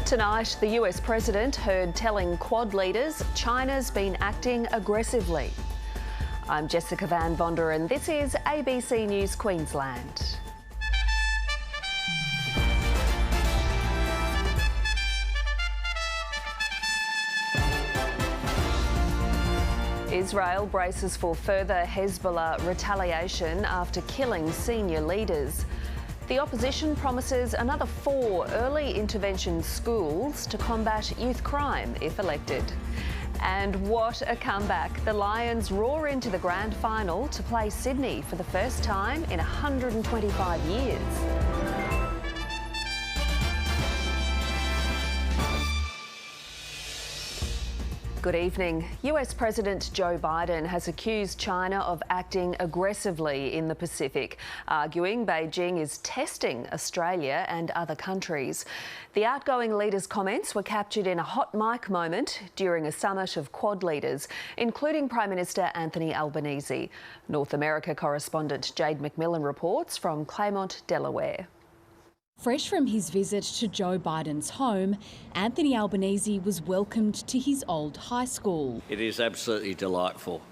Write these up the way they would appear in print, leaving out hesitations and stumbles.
Tonight, the US President heard telling Quad leaders China's been acting aggressively. I'm Jessica Van Vonderen. This is ABC News Queensland. Israel braces for further Hezbollah retaliation after killing senior leaders. The opposition promises another 4 early intervention schools to combat youth crime if elected. And what a comeback. The Lions roar into the grand final to play Sydney for the first time in 125 years. Good evening. US President Joe Biden has accused China of acting aggressively in the Pacific, arguing Beijing is testing Australia and other countries. The outgoing leader's comments were captured in a hot mic moment during a summit of Quad leaders, including Prime Minister Anthony Albanese. North America correspondent Jade McMillan reports from Claremont, Delaware. Fresh from his visit to Joe Biden's home, Anthony Albanese was welcomed to his old high school. It is absolutely delightful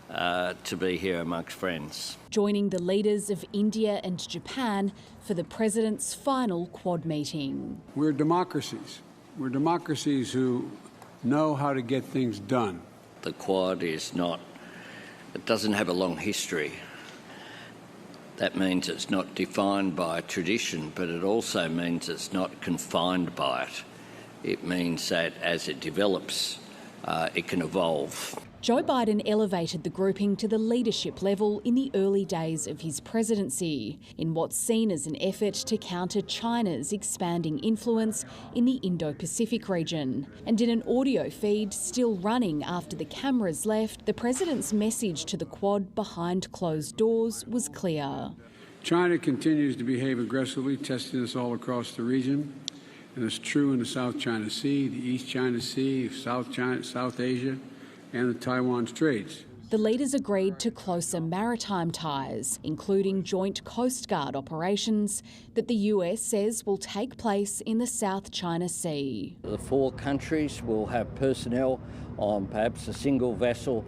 to be here amongst friends. Joining the leaders of India and Japan for the president's final Quad meeting. We're democracies. We're democracies who know how to get things done. The Quad it doesn't have a long history. That means it's not defined by tradition, but it also means it's not confined by it. It means that as it develops, it can evolve. Joe Biden elevated the grouping to the leadership level in the early days of his presidency, in what's seen as an effort to counter China's expanding influence in the Indo-Pacific region. And in an audio feed still running after the cameras left, the president's message to the Quad behind closed doors was clear. China continues to behave aggressively, testing us all across the region. And it's true in the South China Sea, the East China Sea, South Asia, and the Taiwan Straits. The leaders agreed to closer maritime ties, including joint Coast Guard operations that the US says will take place in the South China Sea. The 4 countries will have personnel on perhaps a single vessel,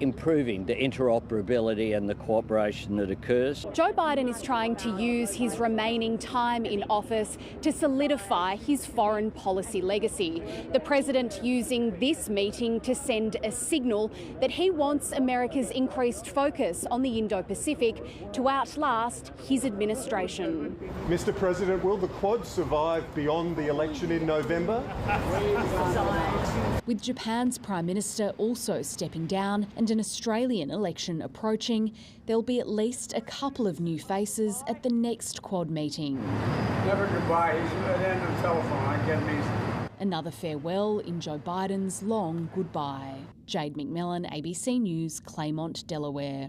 improving the interoperability and the cooperation that occurs. Joe Biden is trying to use his remaining time in office to solidify his foreign policy legacy. The president using this meeting to send a signal that he wants America's increased focus on the Indo-Pacific to outlast his administration. Mr. President, will the Quad survive beyond the election in November? With Japan's Prime Minister also stepping down and an Australian election approaching, there'll be at least a couple of new faces at the next Quad meeting. Never goodbye. He's at the end of the telephone. I get these. Another farewell in Joe Biden's long goodbye. Jade McMillan, ABC News, Claremont, Delaware.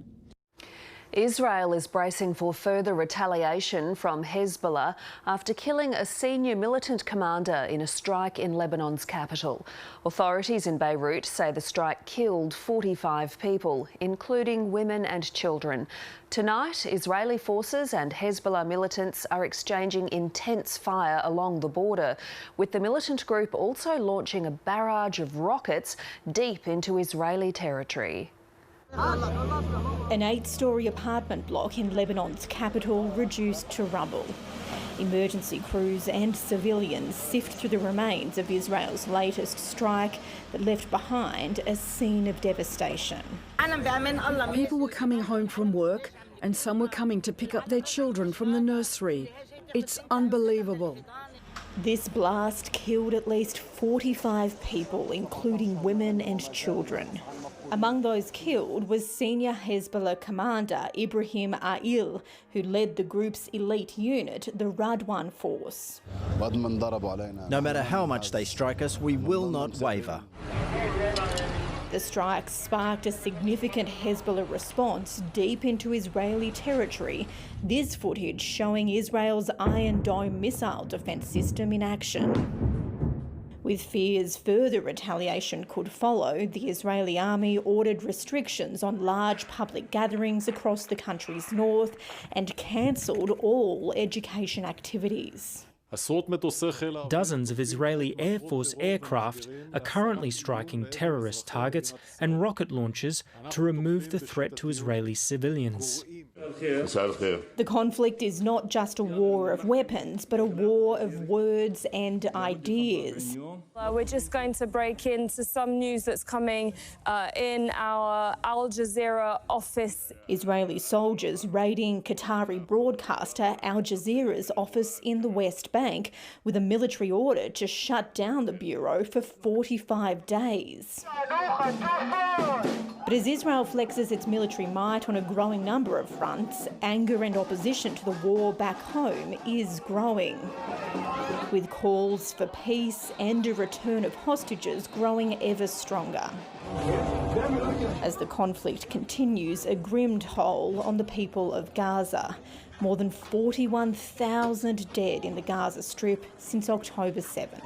Israel is bracing for further retaliation from Hezbollah after killing a senior militant commander in a strike in Lebanon's capital. Authorities in Beirut say the strike killed 45 people, including women and children. Tonight, Israeli forces and Hezbollah militants are exchanging intense fire along the border, with the militant group also launching a barrage of rockets deep into Israeli territory. An 8-storey apartment block in Lebanon's capital reduced to rubble. Emergency crews and civilians sift through the remains of Israel's latest strike that left behind a scene of devastation. People were coming home from work and some were coming to pick up their children from the nursery. It's unbelievable. This blast killed at least 45 people, including women and children. Among those killed was senior Hezbollah commander Ibrahim Ail, who led the group's elite unit, the Radwan force. No matter how much they strike us, we will not waver. The strike sparked a significant Hezbollah response deep into Israeli territory. This footage showing Israel's Iron Dome missile defence system in action. With fears further retaliation could follow, the Israeli army ordered restrictions on large public gatherings across the country's north and cancelled all education activities. Dozens of Israeli Air Force aircraft are currently striking terrorist targets and rocket launchers to remove the threat to Israeli civilians. The conflict is not just a war of weapons, but a war of words and ideas. We're just going to break into some news that's coming in our Al Jazeera office. Israeli soldiers raiding Qatari broadcaster Al Jazeera's office in the West Bank with a military order to shut down the bureau for 45 days. But as Israel flexes its military might on a growing number of fronts, anger and opposition to the war back home is growing, with calls for peace and a return of hostages growing ever stronger. As the conflict continues, a grim toll on the people of Gaza. More than 41,000 dead in the Gaza Strip since October 7.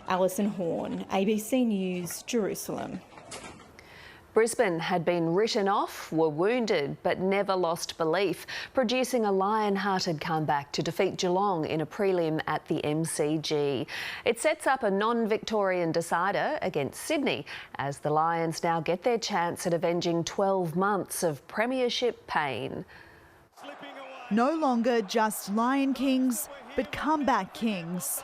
Alison Horn, ABC News, Jerusalem. Brisbane had been written off, were wounded but never lost belief, producing a lion-hearted comeback to defeat Geelong in a prelim at the MCG. It sets up a non-Victorian decider against Sydney as the Lions now get their chance at avenging 12 months of premiership pain. No longer just Lion Kings, but comeback kings.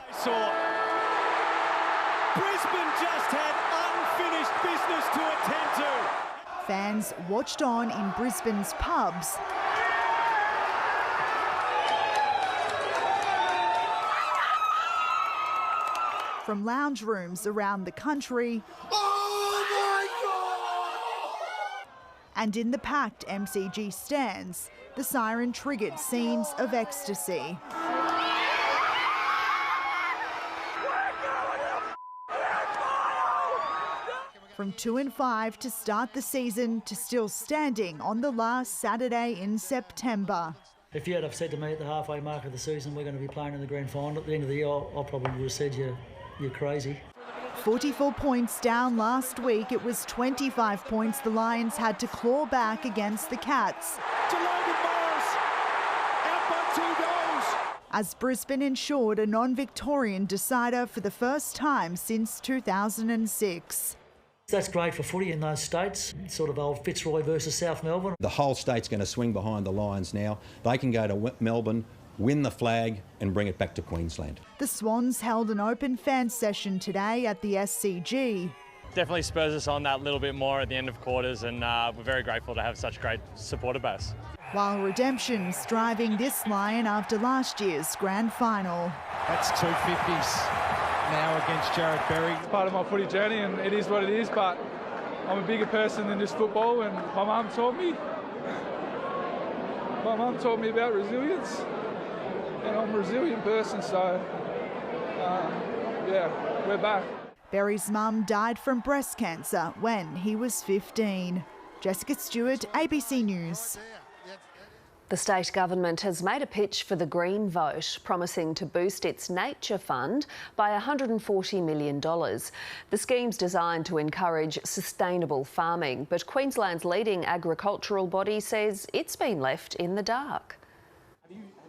Brisbane just had unfinished business to attend to. Fans watched on in Brisbane's pubs from lounge rooms around the country. Oh my God! And in the packed MCG stands, the siren triggered scenes of ecstasy. From 2-5 to start the season to still standing on the last Saturday in September. If you had have said to me at the halfway mark of the season we're going to be playing in the grand final at the end of the year, I probably would have said you're crazy. 44 points down last week, it was 25 points the Lions had to claw back against the Cats. To Logan Morris, out by 2 goals. As Brisbane ensured a non-Victorian decider for the first time since 2006. That's great for footy in those states, sort of old Fitzroy versus South Melbourne. The whole state's going to swing behind the Lions now. They can go to Melbourne, win the flag and bring it back to Queensland. The Swans held an open fan session today at the SCG. Definitely spurs us on that little bit more at the end of quarters, and we're very grateful to have such great supporter base. While redemption's driving this Lion after last year's grand final. That's 250s. Now against Jared Berry. Part of my footy journey, and it is what it is, but I'm a bigger person than just football, and my mum taught me about resilience, and I'm a resilient person, so yeah, we're back. Berry's mum died from breast cancer when he was 15. Jessica Stewart, ABC News. The state government has made a pitch for the Green Vote, promising to boost its nature fund by $140 million. The scheme's designed to encourage sustainable farming, but Queensland's leading agricultural body says it's been left in the dark.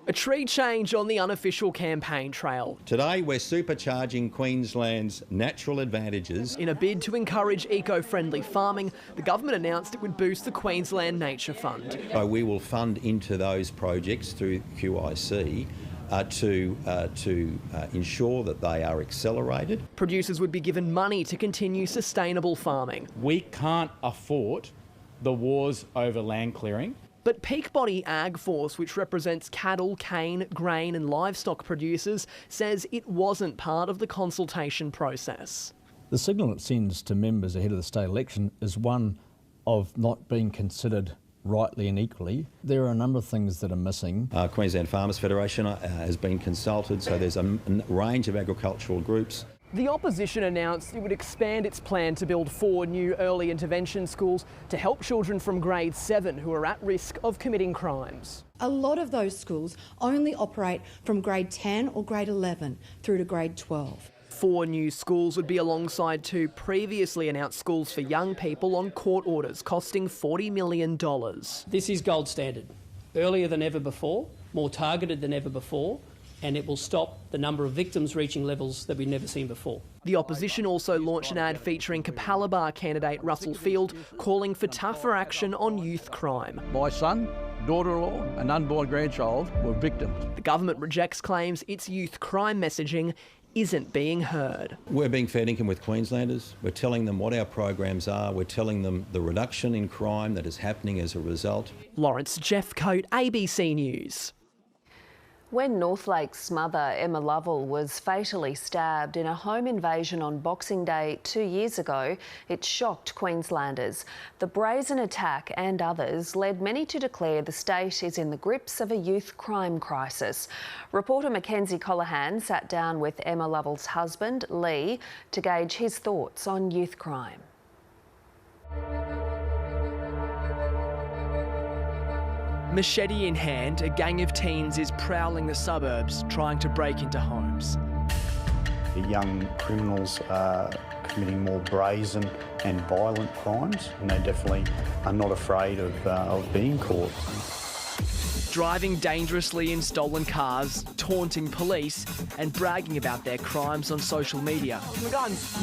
A tree change on the unofficial campaign trail. Today we're supercharging Queensland's natural advantages. In a bid to encourage eco-friendly farming, the government announced it would boost the Queensland Nature Fund. So we will fund into those projects through QIC to ensure that they are accelerated. Producers would be given money to continue sustainable farming. We can't afford the wars over land clearing. But Peak Body Ag Force, which represents cattle, cane, grain and livestock producers, says it wasn't part of the consultation process. The signal it sends to members ahead of the state election is one of not being considered rightly and equally. There are a number of things that are missing. Queensland Farmers Federation has been consulted, so there's a range of agricultural groups. The opposition announced it would expand its plan to build 4 new early intervention schools to help children from grade 7 who are at risk of committing crimes. A lot of those schools only operate from grade 10 or grade 11 through to grade 12. 4 new schools would be alongside 2 previously announced schools for young people on court orders costing $40 million. This is gold standard. Earlier than ever before, more targeted than ever before, and it will stop the number of victims reaching levels that we've never seen before. The opposition also launched an ad featuring Capalaba candidate Russell Field calling for tougher action on youth crime. My son, daughter-in-law and unborn grandchild were victims. The government rejects claims its youth crime messaging isn't being heard. We're being fair dinkum with Queenslanders. We're telling them what our programs are. We're telling them the reduction in crime that is happening as a result. Lawrence Jeffcoat, ABC News. When Northlake's mother, Emma Lovell, was fatally stabbed in a home invasion on Boxing Day 2 years ago, it shocked Queenslanders. The brazen attack and others led many to declare the state is in the grips of a youth crime crisis. Reporter Mackenzie Colohan sat down with Emma Lovell's husband, Lee, to gauge his thoughts on youth crime. Machete in hand, a gang of teens is prowling the suburbs, trying to break into homes. The young criminals are committing more brazen and violent crimes, and they definitely are not afraid of being caught. Driving dangerously in stolen cars, taunting police, and bragging about their crimes on social media.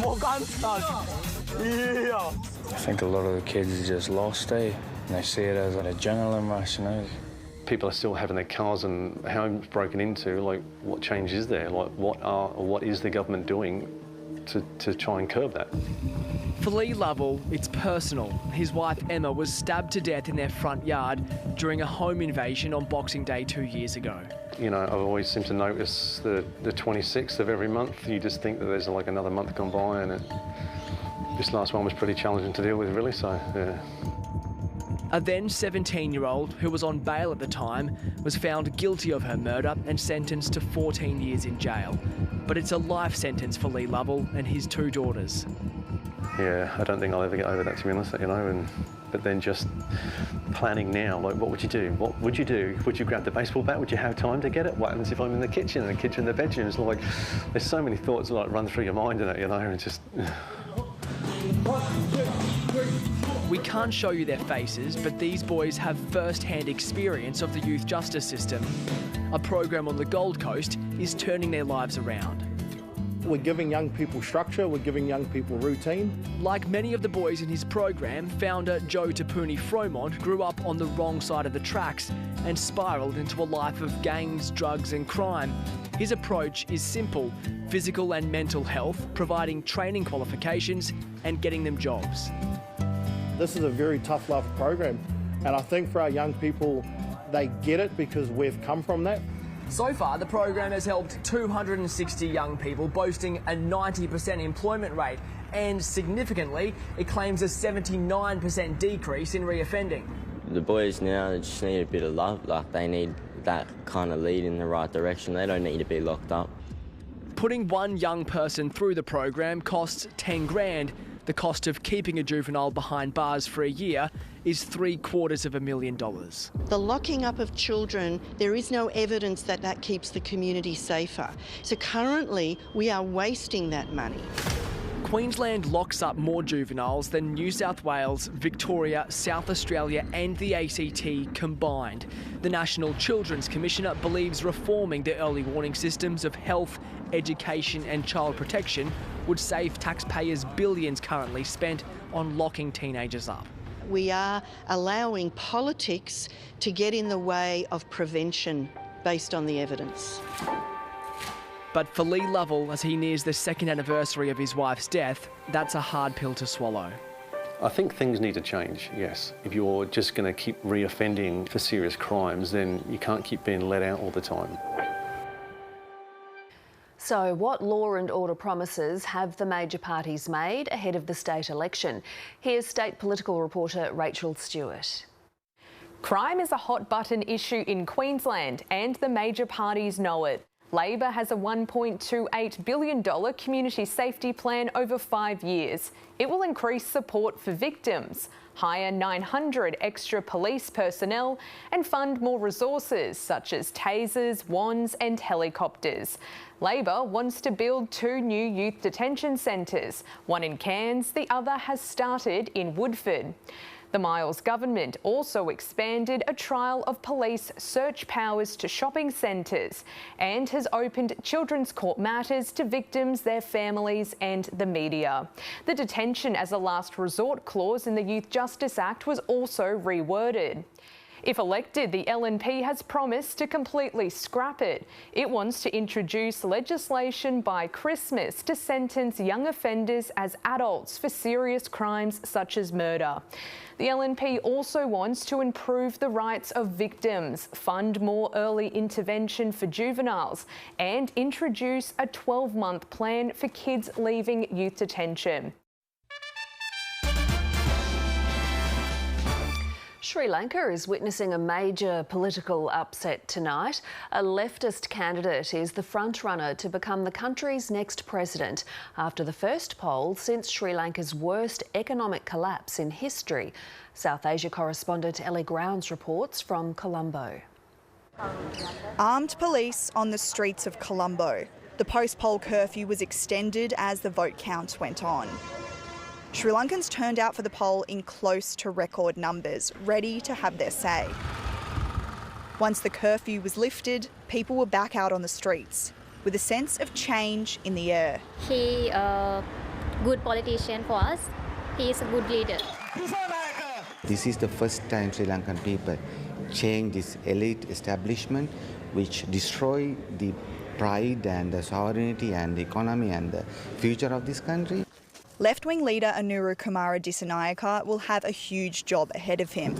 More guns, yeah. I think a lot of the kids are just lost, and they see it as an adrenaline rush, you know. People are still having their cars and homes broken into. Like, what change is there? Like, what is the government doing to try and curb that? For Lee Lovell, it's personal. His wife Emma was stabbed to death in their front yard during a home invasion on Boxing Day 2 years ago. You know, I've always seemed to notice the 26th of every month. You just think that there's like another month gone by, and this last one was pretty challenging to deal with, really, so, yeah. A then 17-year-old, who was on bail at the time, was found guilty of her murder and sentenced to 14 years in jail. But it's a life sentence for Lee Lovell and his 2 daughters. Yeah, I don't think I'll ever get over that, to be honest, you know, but then just planning now, like, what would you do? What would you do? Would you grab the baseball bat? Would you have time to get it? What happens if I'm in the kitchen and the kitchen, the bedroom? It's like, there's so many thoughts that like run through your mind in it, you know, and just... We can't show you their faces, but these boys have first-hand experience of the youth justice system. A program on the Gold Coast is turning their lives around. We're giving young people structure, we're giving young people routine. Like many of the boys in his program, founder Joe Tapuni Fromont grew up on the wrong side of the tracks and spiralled into a life of gangs, drugs and crime. His approach is simple: physical and mental health, providing training qualifications and getting them jobs. This is a very tough love program, and I think for our young people, they get it because we've come from that. So far, the program has helped 260 young people, boasting a 90% employment rate, and significantly, it claims a 79% decrease in reoffending. The boys now, they just need a bit of love. Like, they need that kind of lead in the right direction. They don't need to be locked up. Putting one young person through the program costs 10 grand. The cost of keeping a juvenile behind bars for a year is $750,000. The locking up of children, there is no evidence that that keeps the community safer. So currently, we are wasting that money. Queensland locks up more juveniles than New South Wales, Victoria, South Australia and the ACT combined. The National Children's Commissioner believes reforming the early warning systems of health, education and child protection would save taxpayers billions currently spent on locking teenagers up. We are allowing politics to get in the way of prevention based on the evidence. But for Lee Lovell, as he nears the second anniversary of his wife's death, that's a hard pill to swallow. I think things need to change, yes. If you're just going to keep reoffending for serious crimes, then you can't keep being let out all the time. So what law and order promises have the major parties made ahead of the state election? Here's state political reporter Rachel Stewart. Crime is a hot button issue in Queensland and the major parties know it. Labor has a $1.28 billion community safety plan over 5 years. It will increase support for victims, hire 900 extra police personnel and fund more resources such as tasers, wands and helicopters. Labor wants to build 2 new youth detention centres, one in Cairns, the other has started in Woodford. The Miles government also expanded a trial of police search powers to shopping centres and has opened children's court matters to victims, their families and the media. The detention as a last resort clause in the Youth Justice Act was also reworded. If elected, the LNP has promised to completely scrap it. It wants to introduce legislation by Christmas to sentence young offenders as adults for serious crimes such as murder. The LNP also wants to improve the rights of victims, fund more early intervention for juveniles, and introduce a 12-month plan for kids leaving youth detention. Sri Lanka is witnessing a major political upset tonight. A leftist candidate is the frontrunner to become the country's next president after the first poll since Sri Lanka's worst economic collapse in history. South Asia correspondent Ellie Grounds reports from Colombo. Armed police on the streets of Colombo. The post-poll curfew was extended as the vote count went on. Sri Lankans turned out for the poll in close to record numbers, ready to have their say. Once the curfew was lifted, people were back out on the streets, with a sense of change in the air. He a good politician for us. He is a good leader. This is the first time Sri Lankan people change this elite establishment which destroy the pride and the sovereignty and the economy and the future of this country. Left-wing leader Anuru Kumara Dissanayaka will have a huge job ahead of him.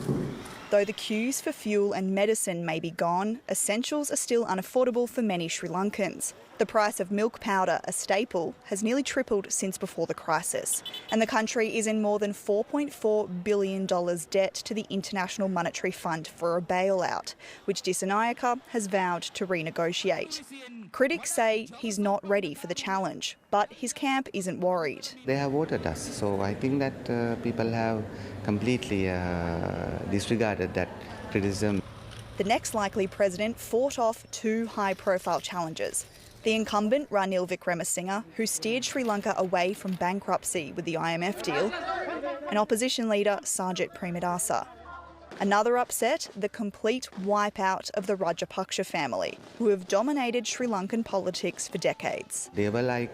Though the queues for fuel and medicine may be gone, essentials are still unaffordable for many Sri Lankans. The price of milk powder, a staple, has nearly tripled since before the crisis. And the country is in more than $4.4 billion debt to the International Monetary Fund for a bailout, which Dissanayaka has vowed to renegotiate. Critics say he's not ready for the challenge, but his camp isn't worried. They have voted us, so I think that people have completely disregarded that criticism. The next likely president fought off two high-profile challenges. The incumbent Ranil Wickremesinghe, who steered Sri Lanka away from bankruptcy with the IMF deal, and opposition leader Sajid Premadasa. Another upset, the complete wipeout of the Rajapaksa family, who have dominated Sri Lankan politics for decades. They were like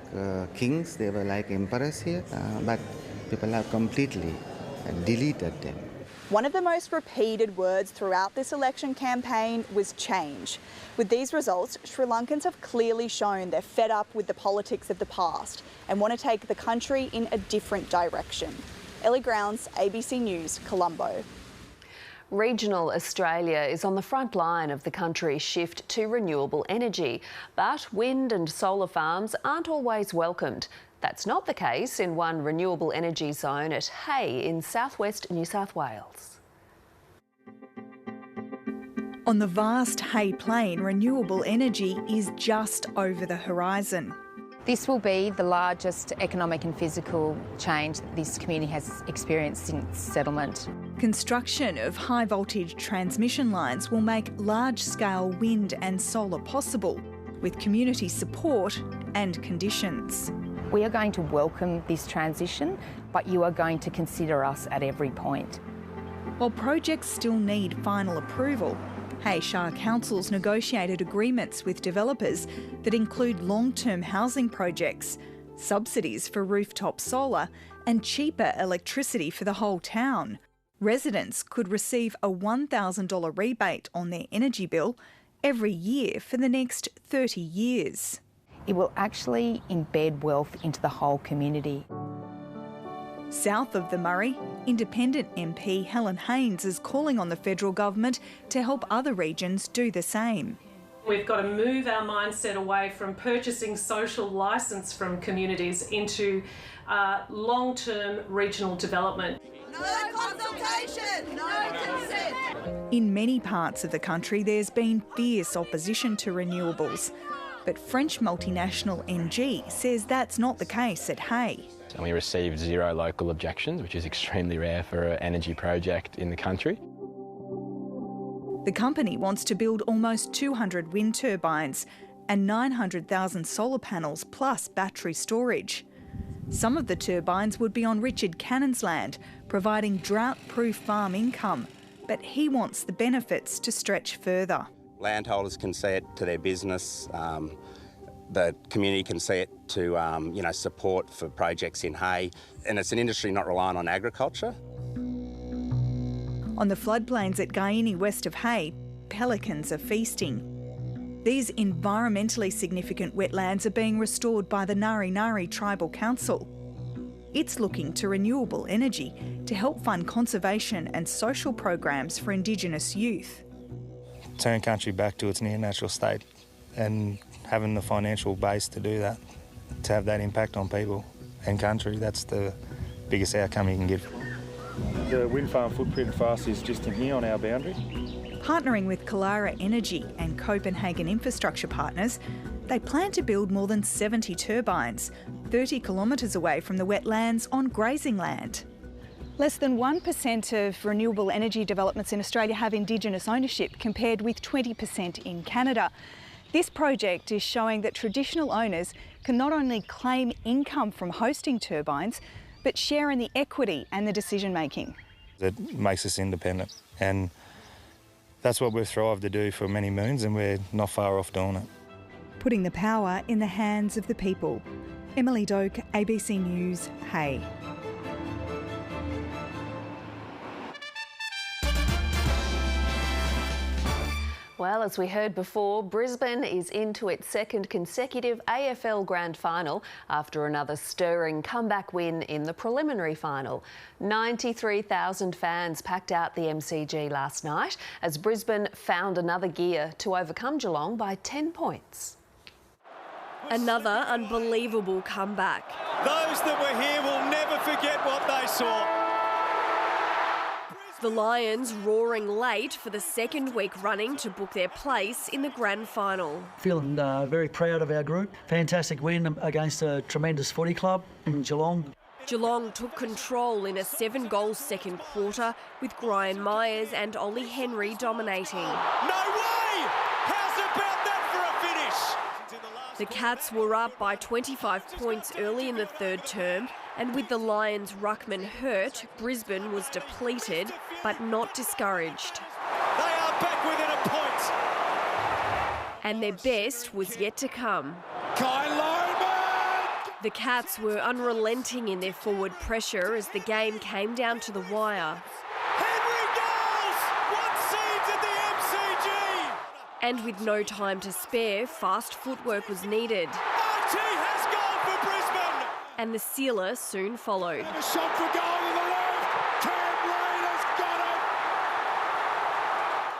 kings, they were like emperors here, but people have completely deleted them. One of the most repeated words throughout this election campaign was change. With these results, Sri Lankans have clearly shown they're fed up with the politics of the past and want to take the country in a different direction. Ellie Grounds, ABC News, Colombo. Regional Australia is on the front line of the country's shift to renewable energy, but wind and solar farms aren't always welcomed. That's not the case in one renewable energy zone at Hay in southwest New South Wales. On the vast Hay Plain, renewable energy is just over the horizon. This will be the largest economic and physical change that this community has experienced since settlement. Construction of high voltage transmission lines will make large-scale wind and solar possible, with community support and conditions. We are going to welcome this transition, but you are going to consider us at every point. While projects still need final approval, Hay Shire Council's negotiated agreements with developers that include long-term housing projects, subsidies for rooftop solar and cheaper electricity for the whole town. Residents could receive a $1,000 rebate on their energy bill every year for the next 30 years. It will actually embed wealth into the whole community. South of the Murray, Independent MP Helen Haynes is calling on the federal government to help other regions do the same. We've got to move our mindset away from purchasing social licence from communities into long-term regional development. No consultation, no consent. In many parts of the country, there's been fierce opposition to renewables. But French multinational NG says that's not the case at Hay. And we received 0 local objections, which is extremely rare for an energy project in the country. The company wants to build almost 200 wind turbines and 900,000 solar panels plus battery storage. Some of the turbines would be on Richard Cannon's land, providing drought-proof farm income. But he wants the benefits to stretch further. Landholders can see it to their business. The community can see it to support for projects in hay. And it's an industry not reliant on agriculture. On the floodplains at Guyini west of Hay, pelicans are feasting. These environmentally significant wetlands are being restored by the Ngari Ngari Tribal Council. It's looking to renewable energy to help fund conservation and social programs for Indigenous youth. Turn country back to its near natural state, and having the financial base to do that, to have that impact on people and country, that's the biggest outcome you can get. The wind farm footprint for us is just in here on our boundary. Partnering with Kalara Energy and Copenhagen Infrastructure Partners, they plan to build more than 70 turbines, 30 kilometres away from the wetlands on grazing land. Less than 1% of renewable energy developments in Australia have Indigenous ownership, compared with 20% in Canada. This project is showing that traditional owners can not only claim income from hosting turbines, but share in the equity and the decision making. It makes us independent, and that's what we've strived to do for many moons, and we're not far off doing it. Putting the power in the hands of the people. Emily Doak, ABC News, Hay. Well, as we heard before, Brisbane is into its second consecutive AFL Grand Final after another stirring comeback win in the preliminary final. 93,000 fans packed out the MCG last night as Brisbane found another gear to overcome Geelong by 10 points. Another unbelievable comeback. Those that were here will never forget what they saw. The Lions roaring late for the second week running to book their place in the grand final. Feeling very proud of our group. Fantastic win against a tremendous footy club in Geelong. Geelong took control in a 7-goal second quarter with Brian Myers and Ollie Henry dominating. No way! How's about that for a finish? The Cats were up by 25 points early in the third term, and with the Lions' ruckman hurt, Brisbane was depleted but not discouraged. They are back within a point. And their best was yet to come. The Cats were unrelenting in their forward pressure as the game came down to the wire. And with no time to spare, fast footwork was needed. has gone for Brisbane. And the sealer soon followed. And a shot for goal in the left. Cam Lane has got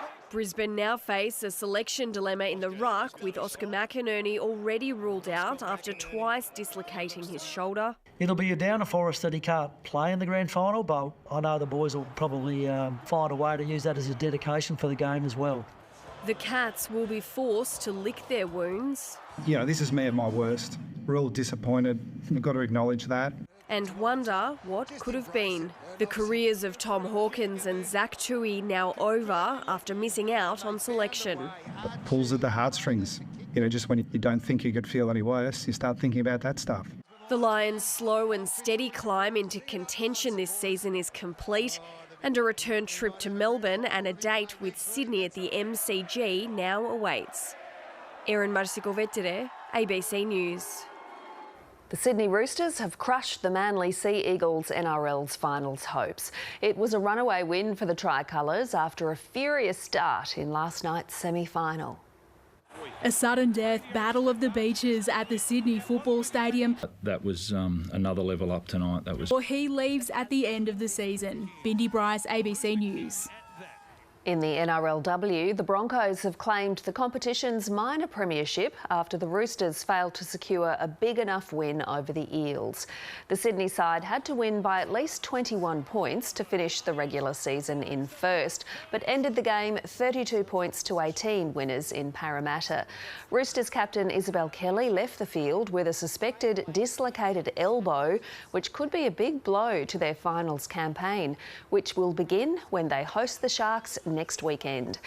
it. Brisbane now face a selection dilemma in the ruck, with Oscar McInerney already ruled out after twice dislocating his shoulder. It'll be a downer for us that he can't play in the grand final, but I know the boys will probably find a way to use that as a dedication for the game as well. The Cats will be forced to lick their wounds. You know, this is me at my worst. We're all disappointed. We've got to acknowledge that. And wonder what could have been. The careers of Tom Hawkins and Zach Tui now over after missing out on selection. It pulls at the heartstrings. You know, just when you don't think you could feel any worse, you start thinking about that stuff. The Lions' slow and steady climb into contention this season is complete, and a return trip to Melbourne and a date with Sydney at the MCG now awaits. Erin Marsico-Vettere, ABC News. The Sydney Roosters have crushed the Manly Sea Eagles NRL's finals hopes. It was a runaway win for the Tricolours after a furious start in last night's semi-final. A sudden death battle of the beaches at the Sydney Football Stadium. That was another level up tonight. Or he leaves at the end of the season. Bindi Bryce, ABC News. In the NRLW, the Broncos have claimed the competition's minor premiership after the Roosters failed to secure a big enough win over the Eels. The Sydney side had to win by at least 21 points to finish the regular season in first, but ended the game 32 points to 18 winners in Parramatta. Roosters captain Isabel Kelly left the field with a suspected dislocated elbow, which could be a big blow to their finals campaign, which will begin when they host the Sharks next weekend.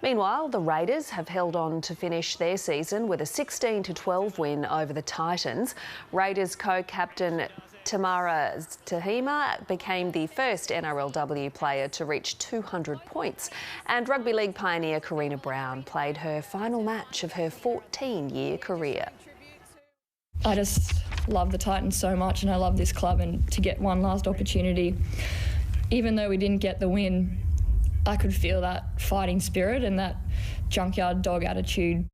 Meanwhile, the Raiders have held on to finish their season with a 16-12 win over the Titans. Raiders co-captain Tamara Tahima became the first NRLW player to reach 200 points. And rugby league pioneer Karina Brown played her final match of her 14-year career. I just love the Titans so much, and I love this club, and to get one last opportunity, even though we didn't get the win, I could feel that fighting spirit and that junkyard dog attitude.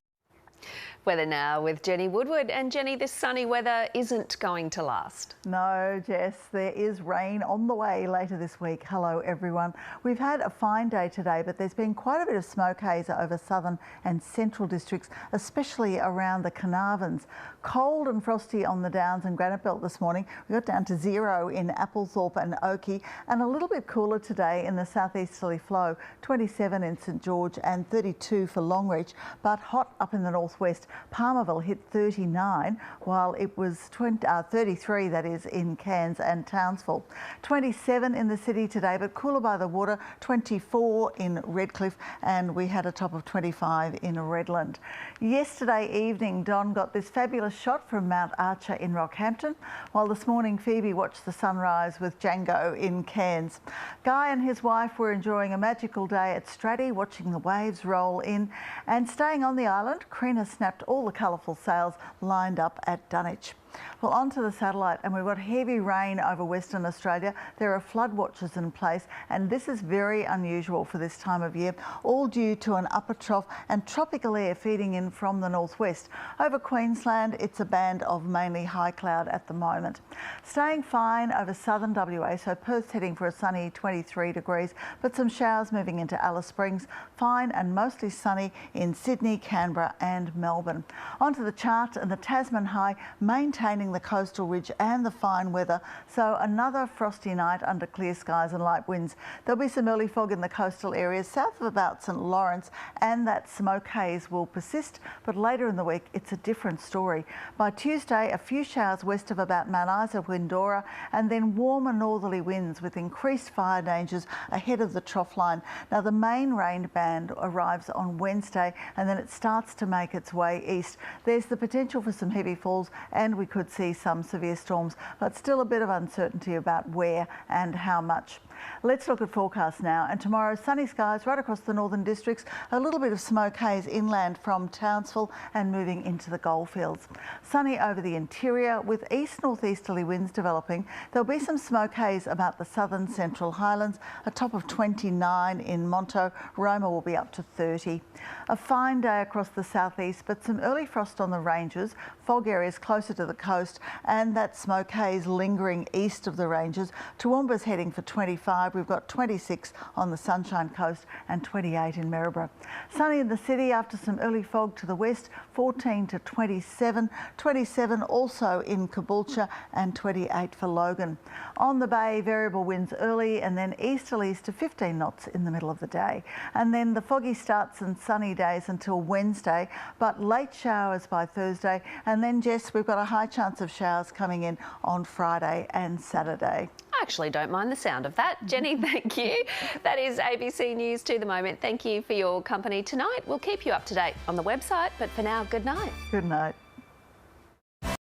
Weather now with Jenny Woodward. And Jenny, this sunny weather isn't going to last. No, Jess, there is rain on the way later this week. Hello, everyone. We've had a fine day today, but there's been quite a bit of smoke haze over southern and central districts, especially around the Carnarvons. Cold and frosty on the Downs and Granite Belt this morning. We got down to 0 in Applethorpe and Oakey, and a little bit cooler today in the southeasterly flow, 27 in St George and 32 for Longreach, but hot up in the northwest. Palmerville hit 39, while it was 33, that is, in Cairns and Townsville. 27 in the city today, but cooler by the water, 24 in Redcliffe, and we had a top of 25 in Redland. Yesterday evening, Don got this fabulous shot from Mount Archer in Rockhampton, while this morning Phoebe watched the sunrise with Django in Cairns. Guy and his wife were enjoying a magical day at Stratty, watching the waves roll in, and staying on the island, Creena snapped all the colourful sails lined up at Dunwich. Well, onto the satellite, and we've got heavy rain over Western Australia. There are flood watches in place, and this is very unusual for this time of year, all due to an upper trough and tropical air feeding in from the northwest. Over Queensland, it's a band of mainly high cloud at the moment. Staying fine over southern WA, so Perth's heading for a sunny 23 degrees, but some showers moving into Alice Springs. Fine and mostly sunny in Sydney, Canberra and Melbourne. Onto the chart, and the Tasman High maintaining the coastal ridge and the fine weather, so another frosty night under clear skies and light winds. There'll be some early fog in the coastal areas south of about St Lawrence, and that smoke haze will persist, but later in the week it's a different story. By Tuesday, a few showers west of about Mount Isa, Windora, and then warmer northerly winds with increased fire dangers ahead of the trough line. Now, the main rain band arrives on Wednesday, and then it starts to make its way east. There's the potential for some heavy falls, and we could see some severe storms, but still a bit of uncertainty about where and how much. Let's look at forecasts now, and tomorrow sunny skies right across the northern districts, a little bit of smoke haze inland from Townsville and moving into the goldfields. Sunny over the interior with east-northeasterly winds developing. There'll be some smoke haze about the southern central highlands, a top of 29 in Monto. Roma will be up to 30. A fine day across the southeast, but some early frost on the ranges, fog areas closer to the coast, and that smoke haze lingering east of the ranges. Toowoomba's heading for 25. We've got 26 on the Sunshine Coast and 28 in Maryborough. Sunny in the city after some early fog to the west, 14 to 27. 27 also in Caboolture and 28 for Logan. On the bay, variable winds early and then easterlies to 15 knots in the middle of the day. And then the foggy starts and sunny days until Wednesday, but late showers by Thursday. And then, Jess, we've got a high chance of showers coming in on Friday and Saturday. I actually don't mind the sound of that. Jenny, thank you. That is ABC News to the moment. Thank you for your company tonight. We'll keep you up to date on the website, but for now, good night. Good night.